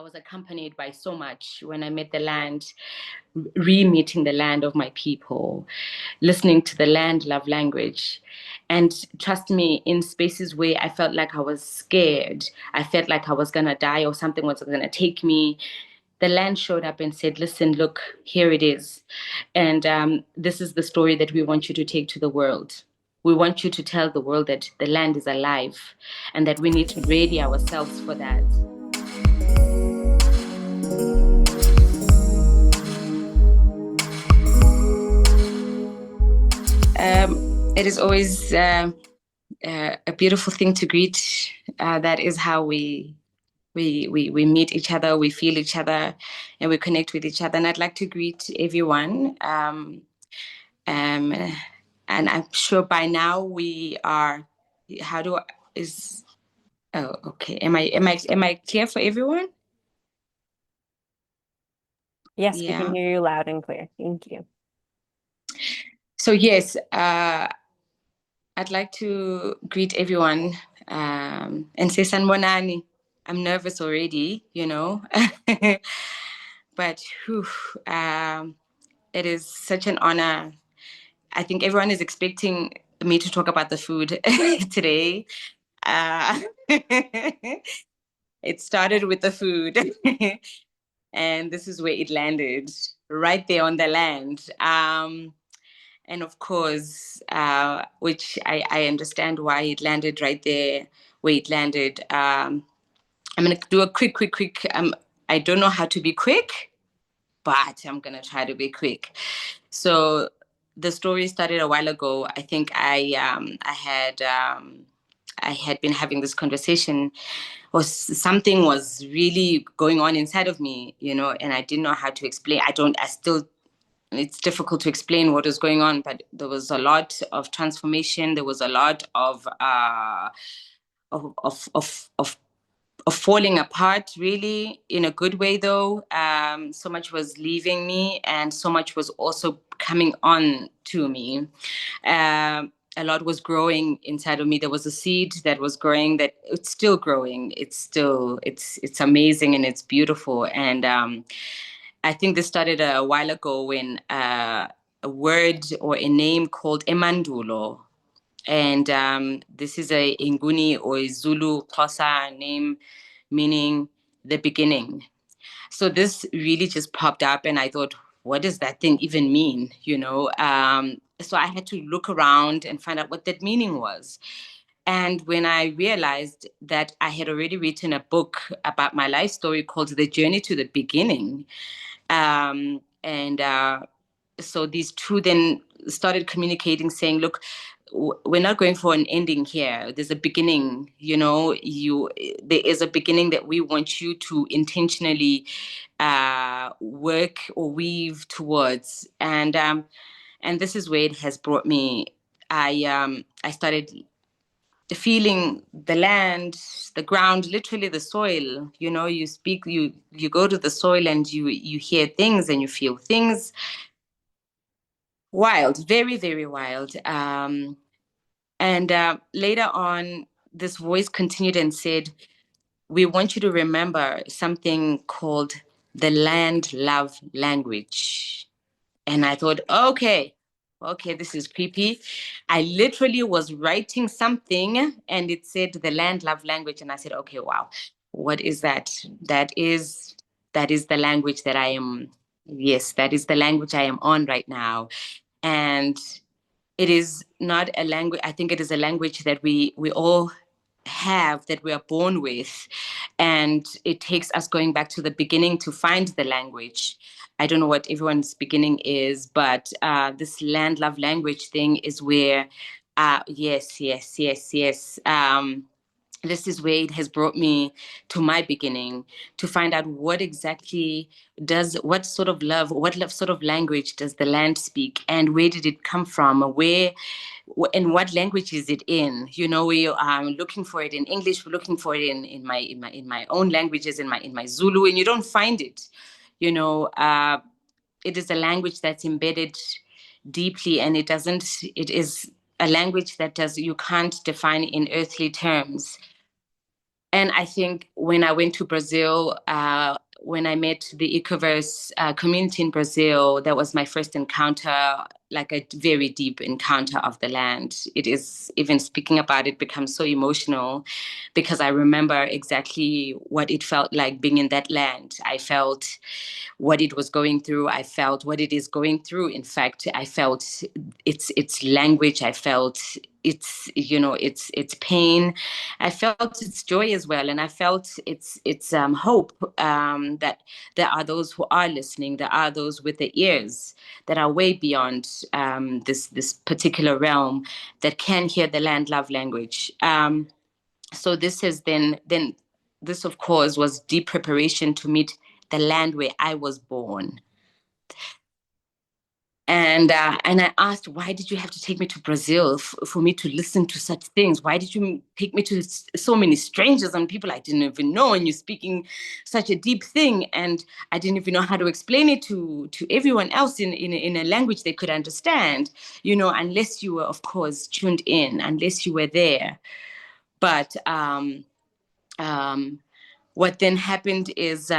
I was accompanied by so much when I met the land, re-meeting the land of my people, listening to the land love language. And trust me, in spaces where I felt like I was scared, I felt like I was going to die or something was going to take me, the land showed up and said, listen, look, here it is. And this is the story that we want you to take to the world. We want you to tell the world that the land is alive and that we need to ready ourselves for that. It is always a beautiful thing to greet. That is how we meet each other, we feel each other, and we connect with each other. And I'd like to greet everyone. And I'm sure by now we are. How do I, is? Oh, okay. Am I clear for everyone? Yes, we can hear you loud and clear. Thank you. So yes, I'd like to greet everyone and say sanibonani. I'm nervous already, but whew, it is such an honor. I think everyone is expecting me to talk about the food today. It started with the food, and this is where it landed, right there on the land. And of course, which I understand why it landed right there where it landed. I'm going to do a quick. I don't know how to be quick, but I'm going to try to be quick. So the story started a while ago. I think I had been having this conversation, or something was really going on inside of me, and I didn't know how to explain. It's difficult to explain what was going on, but there was a lot of transformation. There was a lot of falling apart, really, in a good way, though. So much was leaving me, and so much was also coming on to me. A lot was growing inside of me. There was a seed that was growing, that it's still growing. It's amazing and it's beautiful. And I think this started a while ago when a word or a name called Emandulo. And this is a Inguni or a Zulu Xhosa name meaning the beginning. So this really just popped up and I thought, what does that thing even mean? So I had to look around and find out what that meaning was. And when I realized that I had already written a book about my life story called The Journey to the Beginning, and so these two then started communicating, saying, look, we're not going for an ending here. There's a beginning, there is a beginning that we want you to intentionally work or weave towards. And this is where it has brought me. I started feeling the land, the ground, literally the soil. You go to the soil and you hear things and you feel things. Wild, very, very wild. And later on, this voice continued and said, we want you to remember something called the land love language. And I thought, okay, this is creepy. I literally was writing something and it said the land love language. And I said, okay, wow, what is that? That is the language that I am. Yes, that is the language I am on right now. And it is not a language. I think it is a language that we all have, that we are born with. And it takes us going back to the beginning to find the language. I don't know what everyone's beginning is, but this land love language thing is where, yes. This is where it has brought me to my beginning, to find out what exactly what sort of sort of language does the land speak, and where did it come from, and what language is it in? We are looking for it in English, we're looking for it in my own languages, in my Zulu, and you don't find it. It is a language that's embedded deeply, and it is a language that you can't define in earthly terms. And I think when I went to Brazil, when I met the Ecoverse community in Brazil, that was my first encounter, like a very deep encounter of the land. It is, even speaking about it becomes so emotional because I remember exactly what it felt like being in that land. I felt what it was going through. I felt what it is going through. In fact, I felt its language. I felt its pain. I felt its joy as well, and I felt its hope, that there are those who are listening. There are those with the ears that are way beyond this particular realm that can hear the land love language. So this has then this of course was deep preparation to meet the land where I was born. And I asked, why did you have to take me to Brazil for me to listen to such things? Why did you take me to so many strangers and people I didn't even know, and you're speaking such a deep thing, and I didn't even know how to explain it to everyone else in a language they could understand, unless you were, of course, tuned in, unless you were there. But um, what then happened is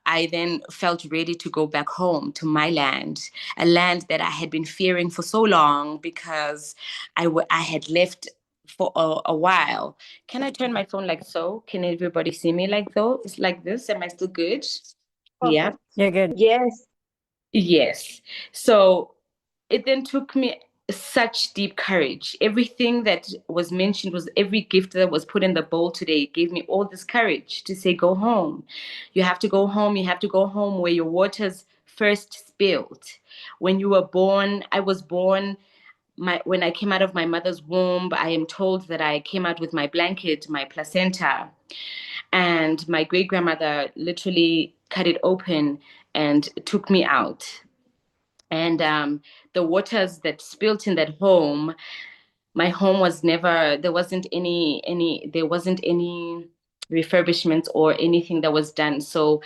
I then felt ready to go back home to my land, a land that I had been fearing for so long because I had left for a while. Can I turn my phone like so? Can everybody see me like though? It's like this. Am I still good? Yeah. Perfect. You're good. Yes. Yes. So it then took me such deep courage. Everything that was mentioned, was every gift that was put in the bowl today, gave me all this courage to say, go home. You have to go home. You have to go home where your waters first spilled. When you were born, I was born. When I came out of my mother's womb, I am told that I came out with my blanket, my placenta, and my great grandmother literally cut it open and took me out. And the waters that spilt in that home, my home was never, there wasn't any refurbishments or anything that was done. So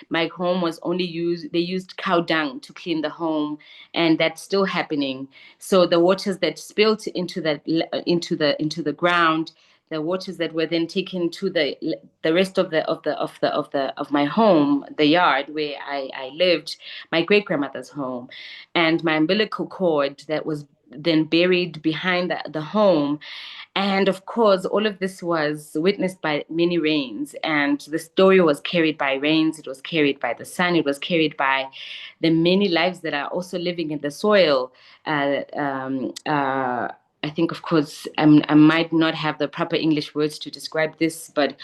my home was only they used cow dung to clean the home, and that's still happening. So the waters that spilt into the ground, the waters that were then taken to the rest of my home, the yard where I lived, my great grandmother's home, and my umbilical cord that was then buried behind the home. And of course, all of this was witnessed by many rains. And the story was carried by rains, it was carried by the sun, it was carried by the many lives that are also living in the soil. I think, of course, I might not have the proper English words to describe this, but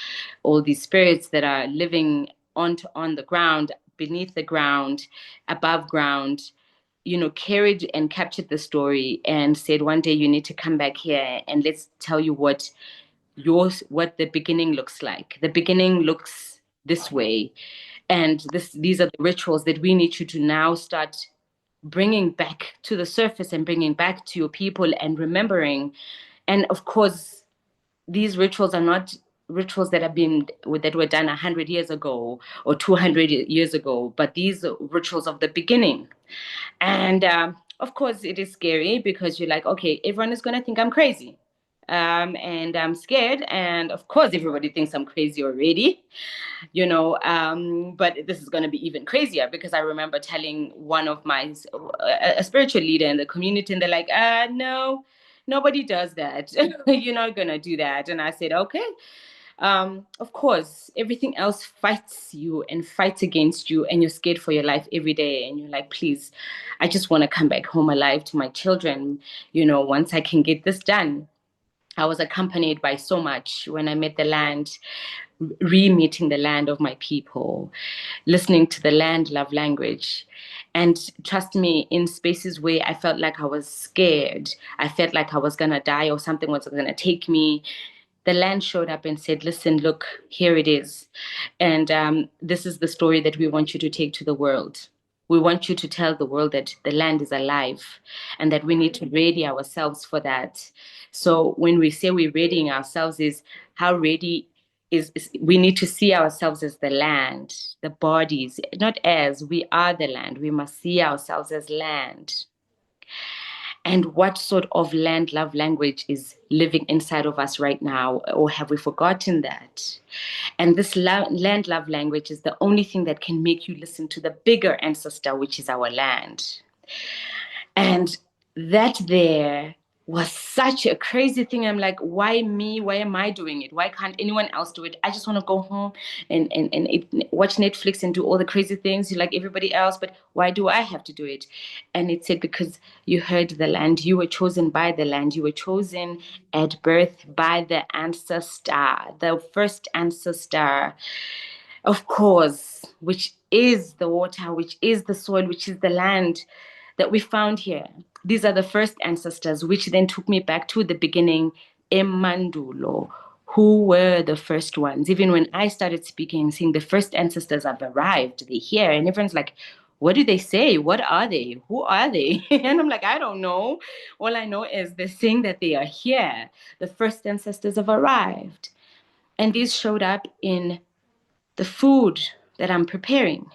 all these spirits that are living on the ground, beneath the ground, above ground, carried and captured the story and said, one day you need to come back here and let's tell you what the beginning looks like. The beginning looks this way. And these are the rituals that we need you to now start bringing back to the surface and bringing back to your people and remembering. And of course, these rituals are not rituals that were done 100 years ago or 200 years ago, but these are rituals of the beginning. And of course, it is scary because you're like, okay, everyone is going to think I'm crazy. And I'm scared. And of course, everybody thinks I'm crazy already, but this is going to be even crazier because I remember telling one of a spiritual leader in the community, and they're like, no, nobody does that. You're not going to do that. And I said, okay. Of course, everything else fights you and fights against you, and you're scared for your life every day. And you're like, please, I just want to come back home alive to my children, once I can get this done. I was accompanied by so much when I met the land, re-meeting the land of my people, listening to the land love language. And trust me, in spaces where I felt like I was scared, I felt like I was going to die or something was going to take me, the land showed up and said, listen, look, here it is. And this is the story that we want you to take to the world. We want you to tell the world that the land is alive and that we need to ready ourselves for that. So when we say we're readying ourselves, is how ready is we need to see ourselves as the land, the bodies, not as we are the land. We must see ourselves as land. And what sort of land love language is living inside of us right now? Or have we forgotten that? And this land love language is the only thing that can make you listen to the bigger ancestor, which is our land. And that there was such a crazy thing. I'm like, why me? Why am I doing it? Why can't anyone else do it? I just want to go home and watch Netflix and do all the crazy things like everybody else. But why do I have to do it? And it said, because you heard the land. You were chosen by the land. You were chosen at birth by the ancestor, the first ancestor, of course, which is the water, which is the soil, which is the land that we found here. These are the first ancestors, which then took me back to the beginning, Emandulo. Who were the first ones? Even when I started speaking, saying the first ancestors have arrived, they're here, and everyone's like, what do they say? What are they? Who are they? And I'm like, I don't know. All I know is they're saying that they are here. The first ancestors have arrived. And these showed up in the food that I'm preparing.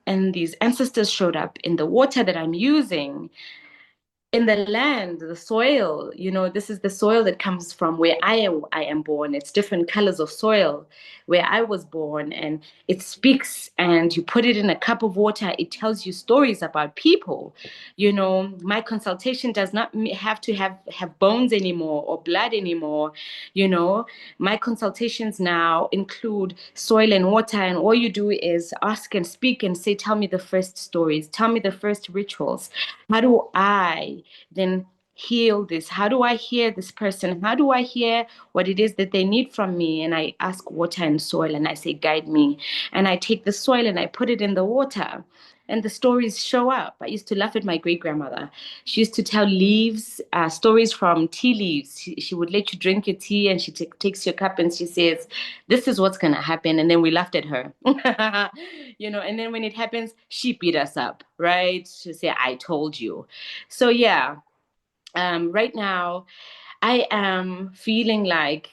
And these ancestors showed up in the water that I'm using, in the land, the soil. This is the soil that comes from where I am born. It's different colors of soil where I was born, and it speaks. And you put it in a cup of water, it tells you stories about people. My consultation does not have to have bones anymore or blood anymore. My consultations now include soil and water, and all you do is ask and speak and say, tell me the first stories, tell me the first rituals. How do I then heal this? How do I hear this person? How do I hear what it is that they need from me? And I ask water and soil, and I say, guide me. And I take the soil and I put it in the water, and the stories show up. I used to laugh at my great grandmother. She used to tell stories from tea leaves. She would let you drink your tea, and she takes your cup and she says, this is what's going to happen. And then we laughed at her. And then when it happens, she beat us up, right? She say, I told you. So yeah, right now I am feeling like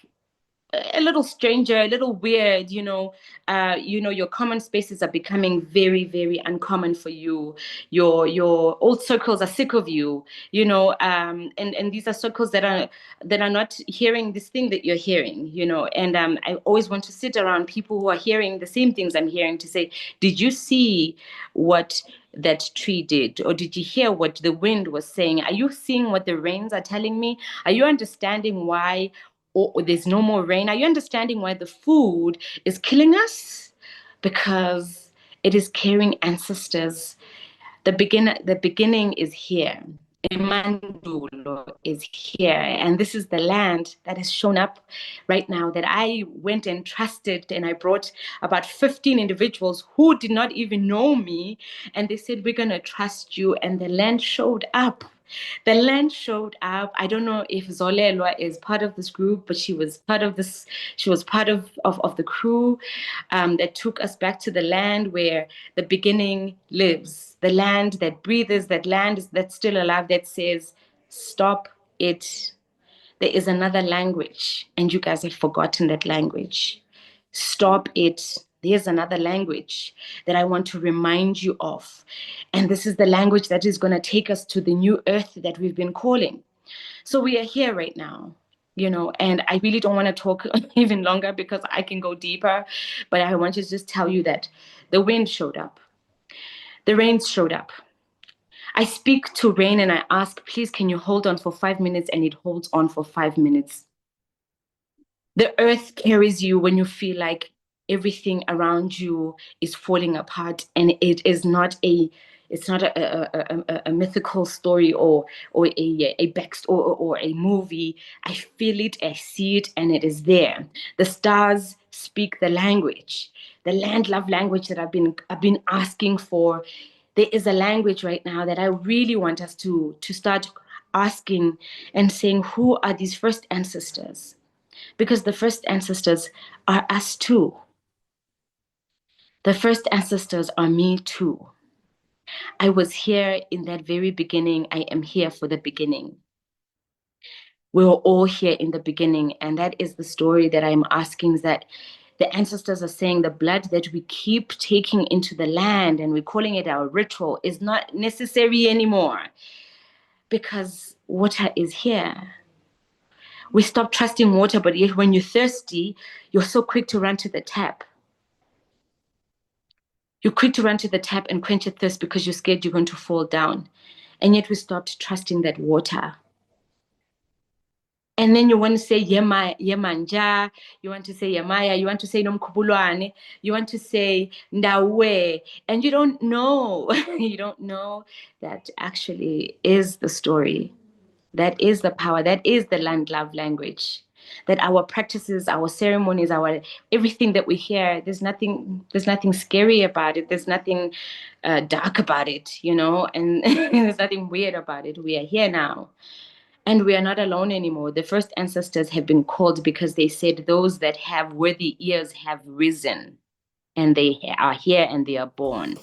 a little stranger, a little weird. Your common spaces are becoming very, very uncommon for you. Your old circles are sick of you. And these are circles that are not hearing this thing that you're hearing. And I always want to sit around people who are hearing the same things I'm hearing, to say, did you see what that tree did? Or did you hear what the wind was saying? Are you seeing what the rains are telling me? Are you understanding why there's no more rain? Are you understanding why the food is killing us? Because it is carrying ancestors. The beginning is here. Emandulo is here. And this is the land that has shown up right now, that I went and trusted, and I brought about 15 individuals who did not even know me. And they said, we're going to trust you. And the land showed up. The land showed up. I don't know if Zolelwa is part of this group, but she was part of this. She was part of the crew that took us back to the land where the beginning lives, the land that breathes, that land that's still alive, that says, stop it. There is another language, and you guys have forgotten that language. Stop it. There's another language that I want to remind you of. And this is the language that is going to take us to the new earth that we've been calling. So we are here right now, and I really don't want to talk even longer because I can go deeper. But I want to just tell you that the wind showed up. The rain showed up. I speak to rain and I ask, please, can you hold on for 5 minutes? And it holds on for 5 minutes. The earth carries you when you feel like everything around you is falling apart, and it is not a mythical story or a or a movie. I feel it, I see it, and it is there. The stars speak the language, the land love language that I've been asking for. There is a language right now that I really want us to start asking and saying, who are these first ancestors? Because the first ancestors are us too. The first ancestors are me too. I was here in that very beginning. I am here for the beginning. We were all here in the beginning. And that is the story that I'm asking, is that the ancestors are saying the blood that we keep taking into the land and we're calling it our ritual is not necessary anymore. because water is here. We stop trusting water, but yet when you're thirsty, you're so quick to run to the tap. You're quick to run to the tap and quench your thirst because you're scared you're going to fall down. And yet we stopped trusting that water. And then you want to say yemanja, you want to say yemaya, you want to say nomkhubulwane, you want to say ndawe, and you don't know. You don't know that actually is the story. That is the power. That is the land love language. That our practices, our ceremonies, our everything that we hear, there's nothing scary about it. There's nothing dark about it, and there's nothing weird about it. We are here now. And we are not alone anymore. The first ancestors have been called because they said those that have worthy ears have risen, and they are here and they are born.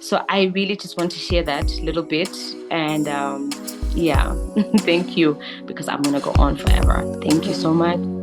So I really just want to share that little bit. And thank you, because I'm going to go on forever. Thank you so much.